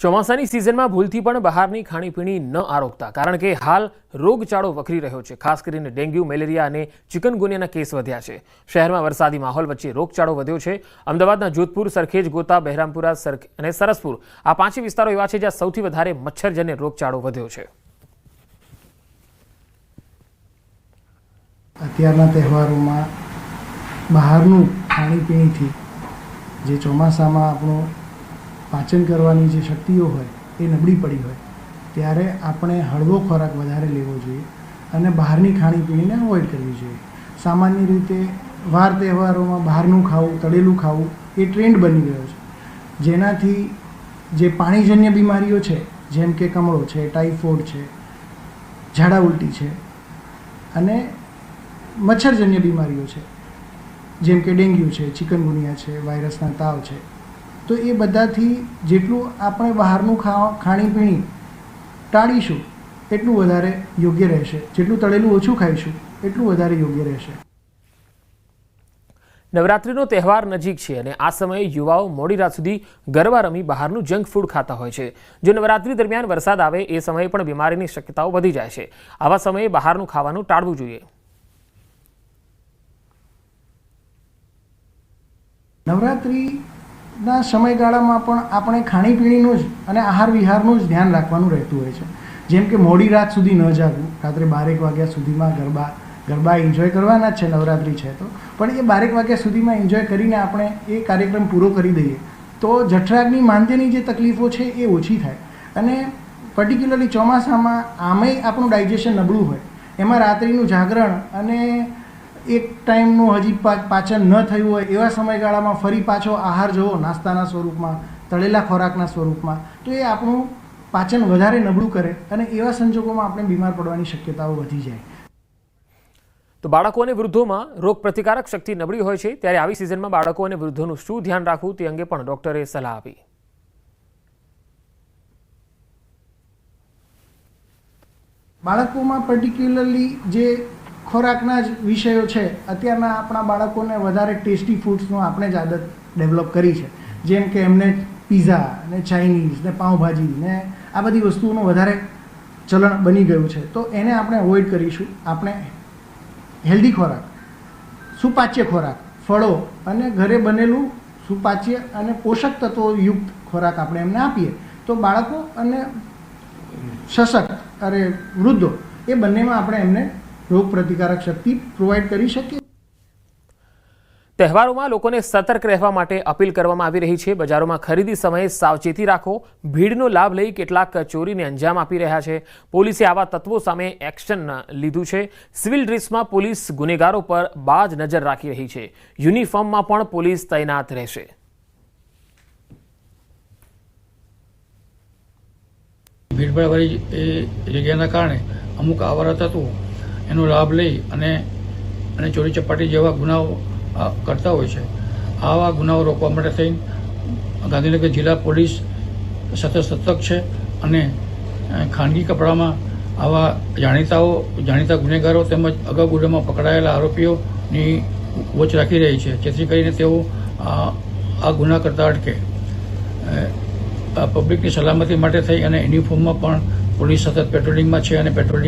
ચોમાસાની સિઝનમાં ભૂલથી પણ બહારની ખાણીપીણી ન આરોગતા, કારણ કે હાલ રોગચાળો વકરી રહ્યો છે. ખાસ કરીને ડેન્ગ્યુ, મેલેરિયા અને ચિકનગુનિયાના કેસ વધ્યા છે. શહેરમાં વરસાદી માહોલ વચ્ચે રોગચાળો વધ્યો છે. અમદાવાદના જોધપુર, સરખેજ, ગોતા, બહેરામપુરા અને સરસપુર આ પાંચે વિસ્તારો એવા છે જ્યાં સૌથી વધારે મચ્છરજન્ય રોગચાળો વધ્યો છે. અત્યારના તહેવારોમાં બહારનું ખાણીપીણીથી જે ચોમાસામાં આપણું પાચન કરવાની જે શક્તિઓ હોય એ નબળી પડી હોય ત્યારે આપણે હળવો ખોરાક વધારે લેવો જોઈએ અને બહારની ખાણીપીણીને અવોઇડ કરવી જોઈએ. સામાન્ય રીતે વાર તહેવારોમાં બહારનું ખાવું, તળેલું ખાવું એ ટ્રેન્ડ બની ગયો છે, જેનાથી જે પાણીજન્ય બીમારીઓ છે જેમ કે કમળો છે, ટાઇફોઇડ છે, ઝાડા ઉલટી છે અને મચ્છરજન્ય બીમારીઓ છે જેમ કે ડેન્ગ્યુ છે, ચિકનગુનિયા છે, વાયરસના તાવ છે, તો એ બધાથી જેટલું આપણે બહારનું ખાણીપીણી ટાળીશું એટલું વધારે યોગ્ય રહેશે. જેટલું તળેલું ઓછું ખાઈશું એટલું વધારે યોગ્ય રહેશે. નવરાત્રિનો તહેવાર નજીક છે અને આ સમયે યુવાઓ મોડી રાત સુધી ગરબા રમી બહારનું જંક ફૂડ ખાતા હોય છે. જો નવરાત્રિ દરમિયાન વરસાદ આવે એ સમયે પણ બીમારીની શક્યતાઓ વધી જાય છે. આવા સમયે બહારનું ખાવાનું ટાળવું જોઈએ. નવરાત્રિના સમયગાળામાં પણ આપણે ખાણીપીણીનું જ અને આહાર વિહારનું જ ધ્યાન રાખવાનું રહેતું હોય છે. જેમ કે મોડી રાત સુધી ન જાગવું, રાત્રે 12 વાગ્યા સુધીમાં ગરબા એન્જોય કરવાના જ છે, નવરાત્રિ છે તો, પણ એ 12 વાગ્યા સુધીમાં એન્જોય કરીને આપણે એ કાર્યક્રમ પૂરો કરી દઈએ તો જઠરાગ્નિ માંદ્યની જે તકલીફો છે એ ઓછી થાય. અને પર્ટિક્યુલરલી ચોમાસામાં આમેય આપણું ડાયજેશન નબળું હોય, એમાં રાત્રિનું જાગરણ અને એક ટાઈમનું હજી પાચન ન થયું હોય એવા સમયગાળામાં ફરી પાછો આહાર જવો નાસ્તાના સ્વરૂપમાં, તળેલા ખોરાકના સ્વરૂપમાં, તો એ આપણું પાચન વધારે નબળું કરે અને એવા સંજોગોમાં આપણે બીમાર પડવાની શક્યતાઓ વધી જાય. તો બાળકો અને વૃદ્ધોમાં રોગ પ્રતિકારક શક્તિ નબળી હોય છે, ત્યારે આવી સિઝનમાં બાળકો અને વૃદ્ધોનું શું ધ્યાન રાખવું તે અંગે પણ ડોક્ટરે સલાહ આપી. બાળકોમાં પર્ટિક્યુલરલી જે ખોરાકના જ વિષયો છે, અત્યારના આપણા બાળકોને વધારે ટેસ્ટી ફૂડ્સનો આપણે જ આદત ડેવલપ કરી છે. જેમ કે એમને પીઝા ને ચાઇનીઝ ને પાઉંભાજી ને આ બધી વસ્તુઓનું વધારે ચલણ બની ગયું છે, તો એને આપણે અવોઇડ કરીશું. આપણે હેલ્ધી ખોરાક, સુપાચ્ય ખોરાક, ફળો અને ઘરે બનેલું સુપાચ્ય અને પોષક તત્વો યુક્ત ખોરાક આપણે એમને આપીએ તો બાળકો અને સશક્ત અને વૃદ્ધો એ બંનેમાં આપણે એમને રોગ પ્રતિકારક શક્તિ પ્રોવાઈડ કરી શકીએ. તહેવારોમાં લોકોને સતર્ક રહેવા માટે અપીલ કરવામાં આવી રહી છે. બજારોમાં ખરીદી સમયે સાવચેતી રાખો. ભીડનો લાભ લઈ કેટલાક ચોરીને અંજામ આપી રહ્યા છે. પોલીસે આવા તત્વો સામે એક્શન લીધું છે. સિવિલ ડ્રેસમાં પોલીસ ગુનેગારો પર બાજ નજર રાખી રહી છે. યુનિફોર્મમાં પણ પોલીસ તૈનાત રહેશે. ભીડભાડવાળી એ જગ્યાના કારણે અમુક આવારા તત્વો એનો લાભ લઈ અને ચોરી ચપાટી જેવા ગુનાઓ કરતા હોય છે. આવા ગુનાઓ રોકવા માટે થઈ ગાંધીનગર જિલ્લા પોલીસ સતત સતર્ક છે અને ખાનગી કપડામાં આવા જાણીતા ગુનેગારો તેમજ અગાઉ ગુનામાં પકડાયેલા આરોપીઓની વોચ રાખી રહી છે, જેથી કરીને તેઓ આ ગુના કરતા અટકે. પબ્લિકની સલામતી માટે થઈ અને યુનિફોર્મમાં પણ પોલીસ સતત પેટ્રોલિંગમાં છે અને પેટ્રોલિંગ